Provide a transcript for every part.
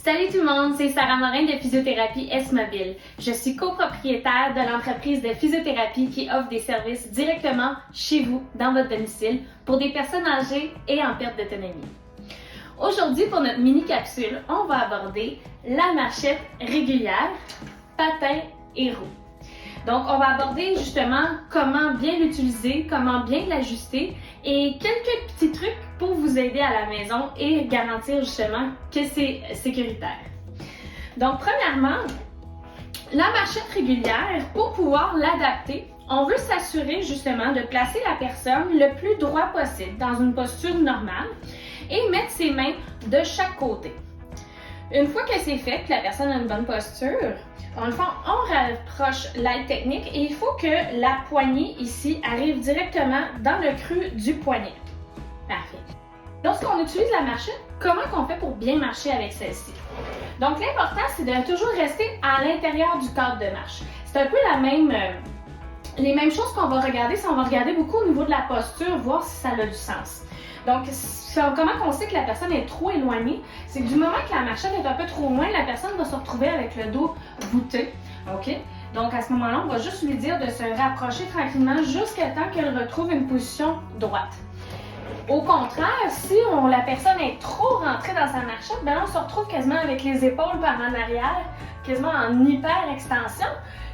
Salut tout le monde, c'est Sarah Morin de Physiothérapie S-Mobile. Je suis copropriétaire de l'entreprise de physiothérapie qui offre des services directement chez vous, dans votre domicile, pour des personnes âgées et en perte d'autonomie. Aujourd'hui, pour notre mini-capsule, on va aborder la marchette régulière, patin et roue. Donc, on va aborder justement comment bien l'utiliser, comment bien l'ajuster et quelques petits trucs pour vous aider à la maison et garantir justement que c'est sécuritaire. Donc, premièrement, la marchette régulière, pour pouvoir l'adapter, on veut s'assurer justement de placer la personne le plus droit possible dans une posture normale et mettre ses mains de chaque côté. Une fois que c'est fait, que la personne a une bonne posture, on rapproche l'aide technique et il faut que la poignée ici arrive directement dans le creux du poignet. Parfait. Lorsqu'on utilise la marchette, comment on fait pour bien marcher avec celle-ci? Donc l'important, c'est de toujours rester à l'intérieur du cadre de marche. C'est un peu les mêmes choses qu'on va regarder, on va regarder beaucoup au niveau de la posture, voir si ça a du sens. Donc, comment on sait que la personne est trop éloignée? C'est que du moment que la marchette est un peu trop loin, la personne va se retrouver avec le dos voûté. OK? Donc, à ce moment-là, on va juste lui dire de se rapprocher tranquillement jusqu'à temps qu'elle retrouve une position droite. Au contraire, si la personne est trop rentrée dans sa marchette, ben là, on se retrouve quasiment avec les épaules par en arrière, quasiment en hyper-extension.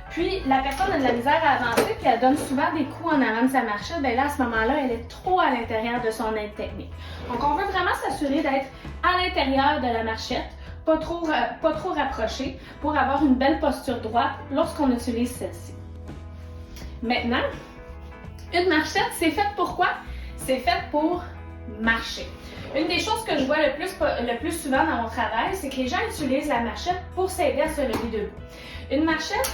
Puis, la personne a de la misère à avancer, puis elle donne souvent des coups en avant de sa marchette. Bien là, à ce moment-là, elle est trop à l'intérieur de son aide technique. Donc, on veut vraiment s'assurer d'être à l'intérieur de la marchette, pas trop rapproché, pour avoir une belle posture droite lorsqu'on utilise celle-ci. Maintenant, une marchette, c'est fait pour quoi? C'est fait pour marcher. Une des choses que je vois le plus souvent dans mon travail, c'est que les gens utilisent la marchette pour s'aider à se lever debout. Une marchette,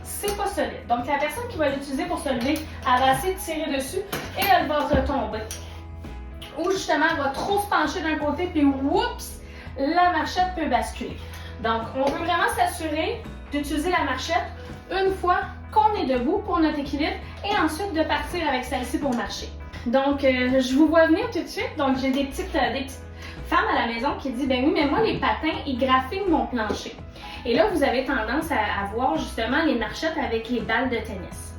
c'est pas solide. Donc, la personne qui va l'utiliser pour se lever, elle va essayer de tirer dessus et elle va retomber. Ou justement, elle va trop se pencher d'un côté puis oups, la marchette peut basculer. Donc, on veut vraiment s'assurer d'utiliser la marchette une fois qu'on est debout pour notre équilibre et ensuite de partir avec celle-ci pour marcher. Donc, je vous vois venir tout de suite. Donc, j'ai des petites femmes à la maison qui disent « Ben oui, mais moi, les patins, ils graffinent mon plancher. » Et là, vous avez tendance à voir justement les marchettes avec les balles de tennis.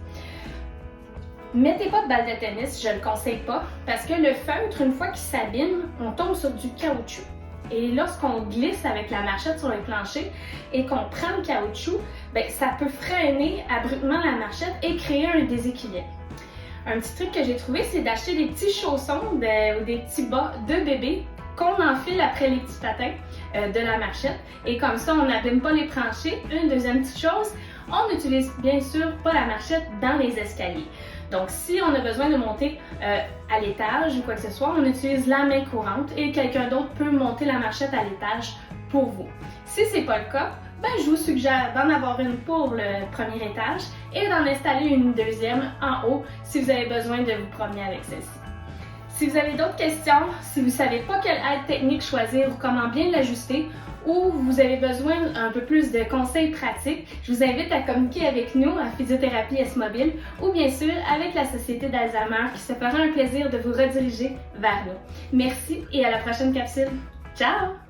Mettez pas de balles de tennis, je ne le conseille pas, parce que le feutre, une fois qu'il s'abîme, on tombe sur du caoutchouc. Et lorsqu'on glisse avec la marchette sur le plancher et qu'on prend le caoutchouc, bien, ça peut freiner abruptement la marchette et créer un déséquilibre. Un petit truc que j'ai trouvé, c'est d'acheter des petits chaussons ou des petits bas de bébé qu'on enfile après les petits patins de la marchette. Et comme ça, on n'abîme pas les planchers. Une deuxième petite chose, on n'utilise bien sûr pas la marchette dans les escaliers. Donc, si on a besoin de monter à l'étage ou quoi que ce soit, on utilise la main courante et quelqu'un d'autre peut monter la marchette à l'étage pour vous. Si ce n'est pas le cas, ben, je vous suggère d'en avoir une pour le premier étage et d'en installer une deuxième en haut si vous avez besoin de vous promener avec celle-ci. Si vous avez d'autres questions, si vous ne savez pas quelle aide technique choisir ou comment bien l'ajuster, ou vous avez besoin un peu plus de conseils pratiques, je vous invite à communiquer avec nous à Physiothérapie S-Mobile ou bien sûr avec la Société d'Alzheimer qui se fera un plaisir de vous rediriger vers nous. Merci et à la prochaine capsule. Ciao!